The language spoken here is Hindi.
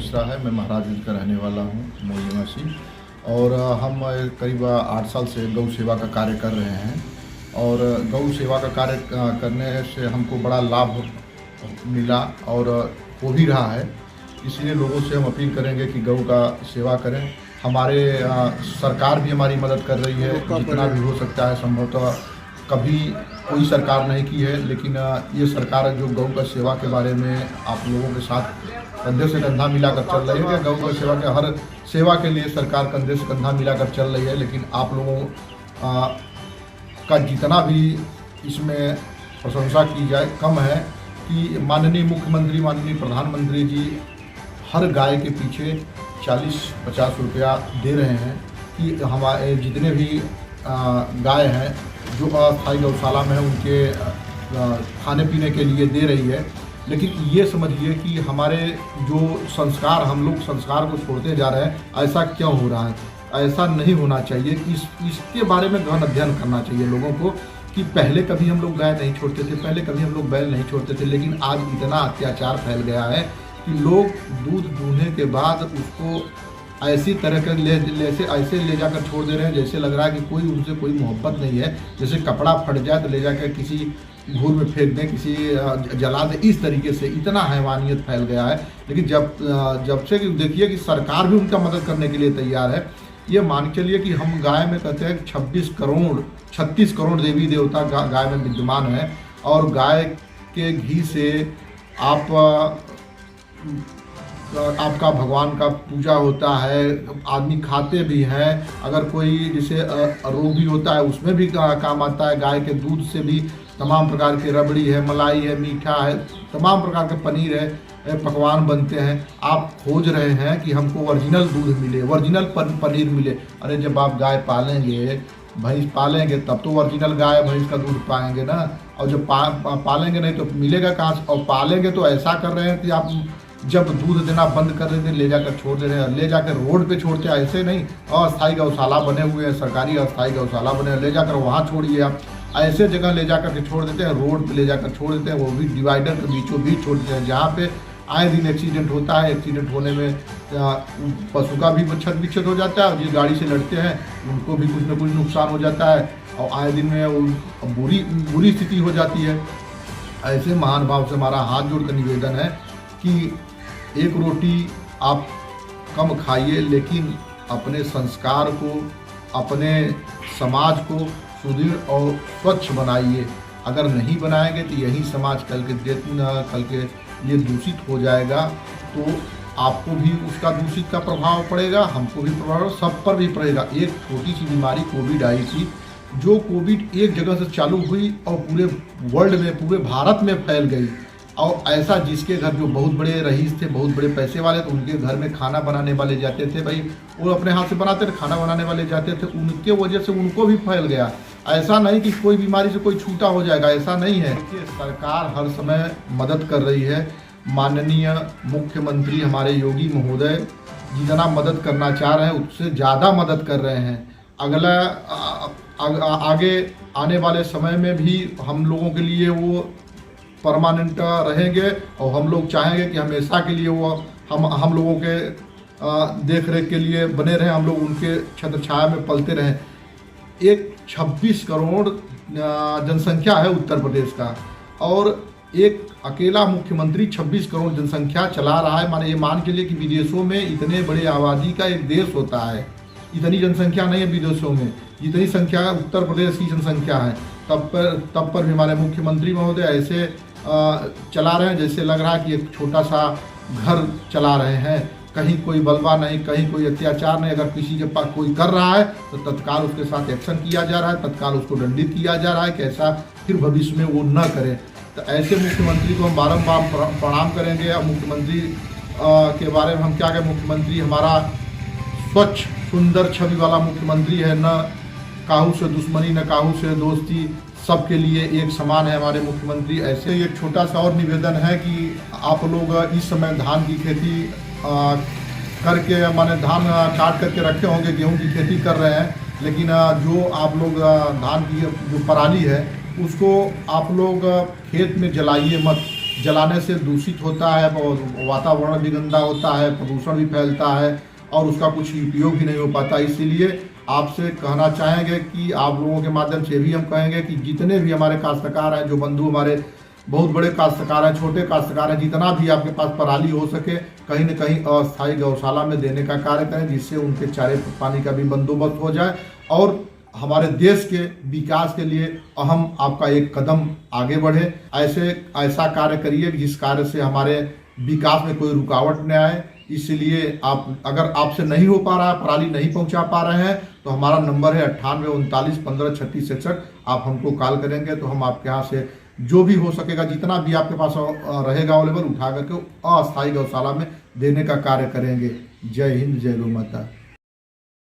मिश्रा है। मैं महाराजगंज का रहने वाला हूँ, मूल निवासी। और हम करीब 8 साल से गौ सेवा का कार्य कर रहे हैं। और गौ सेवा का कार्य करने से हमको बड़ा लाभ मिला और हो भी रहा है। इसलिए लोगों से हम अपील करेंगे कि गौ का सेवा करें। हमारे सरकार भी हमारी मदद कर रही है जितना भी हो सकता है। संभवतः कभी कोई सरकार नहीं की है, लेकिन ये सरकार जो गौ का सेवा के बारे में आप लोगों के साथ कंधे से कंधा मिलाकर चल रही है। गौ का सेवा के हर सेवा के लिए सरकार कंधे से कंधा मिलाकर चल रही है, लेकिन आप लोगों का जितना भी इसमें प्रशंसा की जाए कम है कि माननीय मुख्यमंत्री, माननीय प्रधानमंत्री जी हर गाय के पीछे 40-50 रुपया दे रहे हैं कि हमारे जितने भी गाय हैं जो अस्थायी गौशाला में है उनके खाने पीने के लिए दे रही है। लेकिन ये समझिए कि हमारे जो संस्कार, हम लोग संस्कार को छोड़ते जा रहे हैं। ऐसा क्यों हो रहा है? ऐसा नहीं होना चाहिए। इसके बारे में गहन अध्ययन करना चाहिए लोगों को कि पहले कभी हम लोग गाय नहीं छोड़ते थे, पहले कभी हम लोग बैल नहीं छोड़ते थे, लेकिन आज इतना अत्याचार फैल गया है कि लोग दूध दूहने के बाद उसको ऐसी तरह के ऐसे ले जाकर छोड़ दे रहे हैं जैसे लग रहा है कि कोई उनसे कोई मोहब्बत नहीं है। जैसे कपड़ा फट जाए तो ले जाकर किसी घूर में फेंक दें, किसी जला दें। इस तरीके से इतना हैवानियत फैल गया है। लेकिन जब से देखिए कि सरकार भी उनका मदद करने के लिए तैयार है। ये मान के चलिए कि हम गाय में कहते हैं 36 करोड़ देवी देवता गाय में विद्यमान है। और गाय के घी से आपका भगवान का पूजा होता है, आदमी खाते भी हैं। अगर कोई जैसे रोगी होता है उसमें भी काम आता है। गाय के दूध से भी तमाम प्रकार के रबड़ी है, मलाई है, मीठा है, तमाम प्रकार के पनीर है, पकवान बनते हैं। आप खोज रहे हैं कि हमको ओरिजिनल दूध मिले, ओरिजिनल पनीर मिले। अरे जब आप गाय पालेंगे, भैंस पालेंगे, तब तो ओरिजिनल गाय भैंस का दूध पाएंगे ना। और जब पालेंगे नहीं तो मिलेगा कहाँ से? और पालेंगे तो ऐसा कर रहे हैं कि आप जब दूध देना बंद कर रहे थे ले जाकर छोड़ दे रहे हैं, ले जाकर रोड पे छोड़ते हैं। ऐसे नहीं, अस्थायी गौशाला बने हुए हैं, सरकारी अस्थायी गौशाला बने हैं, ले जाकर वहाँ छोड़िए। आप ऐसे जगह ले जाकर के छोड़ देते हैं, रोड पे ले जाकर छोड़ देते हैं, वो भी डिवाइडर के बीचों बीच छोड़ देते हैं, जहाँ पे आए दिन एक्सीडेंट होता है। एक्सीडेंट होने में पशु का भी क्षत विक्षत हो जाता है, और जिस गाड़ी से लड़ते हैं उनको भी कुछ न कुछ नुकसान हो जाता है, और आए दिन में बुरी स्थिति हो जाती है। ऐसे महान भाव से हमारा हाथ जोड़ कर निवेदन है कि एक रोटी आप कम खाइए, लेकिन अपने संस्कार को, अपने समाज को सुदृढ़ और स्वच्छ बनाइए। अगर नहीं बनाएंगे तो यही समाज कल के लिए दूषित हो जाएगा। तो आपको भी उसका दूषित का प्रभाव पड़ेगा, हमको भी प्रभाव, सब पर भी पड़ेगा। एक छोटी सी बीमारी कोविड आई थी, जो कोविड एक जगह से चालू हुई और पूरे वर्ल्ड में, पूरे भारत में फैल गई। और ऐसा जिसके घर जो बहुत बड़े रईस थे, बहुत बड़े पैसे वाले, तो उनके घर में खाना बनाने वाले जाते थे, भाई वो अपने हाथ से बनाते थे, खाना बनाने वाले जाते थे, उनके वजह से उनको भी फैल गया। ऐसा नहीं कि कोई बीमारी से कोई छूटा हो जाएगा, ऐसा नहीं है। सरकार हर समय मदद कर रही है। माननीय मुख्यमंत्री हमारे योगी महोदय जितना मदद करना चाह रहे हैं उससे ज़्यादा मदद कर रहे हैं। आगे आने वाले समय में भी हम लोगों के लिए वो परमानेंट रहेंगे, और हम लोग चाहेंगे कि हमेशा के लिए वो हम लोगों के देख रेख के लिए बने रहें, हम लोग उनके छत्र छाया में पलते रहें। एक 26 करोड़ जनसंख्या है उत्तर प्रदेश का, और एक अकेला मुख्यमंत्री 26 करोड़ जनसंख्या चला रहा है। माने ये मान के लिए कि विदेशों में इतने बड़े आबादी का एक देश होता है, इतनी जनसंख्या नहीं है विदेशों में, जितनी संख्या उत्तर प्रदेश की जनसंख्या है। तब पर भी हमारे मुख्यमंत्री महोदय ऐसे चला रहे हैं जैसे लग रहा है कि एक छोटा सा घर चला रहे हैं। कहीं कोई बलवा नहीं, कहीं कोई अत्याचार नहीं। अगर किसी के पास कोई कर रहा है तो तत्काल उसके साथ एक्शन किया जा रहा है, तत्काल उसको दंडित किया जा रहा है कि ऐसा फिर भविष्य में वो न करे। तो ऐसे मुख्यमंत्री को हम बारम्बार प्रणाम करेंगे। और मुख्यमंत्री के बारे में हम क्या कहें, मुख्यमंत्री हमारा स्वच्छ सुंदर छवि वाला मुख्यमंत्री है। न काहू से दुश्मनी, न काहू से दोस्ती, सबके लिए एक समान है हमारे मुख्यमंत्री। ऐसे एक छोटा सा और निवेदन है कि आप लोग इस समय धान की खेती करके, माने धान काट करके रखे होंगे, गेहूं की खेती कर रहे हैं, लेकिन जो आप लोग धान की जो पराली है उसको आप लोग खेत में जलाइए मत। जलाने से दूषित होता है और वातावरण भी गंदा होता है, प्रदूषण भी फैलता है और उसका कुछ उपयोग भी नहीं हो पाता। इसीलिए आपसे कहना चाहेंगे कि आप लोगों के माध्यम से भी हम कहेंगे कि जितने भी हमारे काश्तकार हैं, जो बंधु हमारे बहुत बड़े काश्तकार हैं, छोटे काश्तकार हैं, जितना भी आपके पास पराली हो सके कहीं न कहीं अस्थायी गौशाला में देने का कार्य करें, जिससे उनके चारे पानी का भी बंदोबस्त हो जाए और हमारे देश के विकास के लिए अहम आपका एक कदम आगे बढ़े। ऐसा कार्य करिए जिस कार्य से हमारे विकास में कोई रुकावट न आए। इसलिए आप, अगर आपसे नहीं हो पा रहा है, पराली नहीं पहुंचा पा रहे हैं, तो हमारा नंबर है 98 39 15 36 66। आप हमको कॉल करेंगे तो हम आपके यहाँ से जो भी हो सकेगा, जितना भी आपके पास रहेगा अवेलेबल, उठा करके अस्थायी गौशाला में देने का कार्य करेंगे। जय हिंद, जय गौ माता।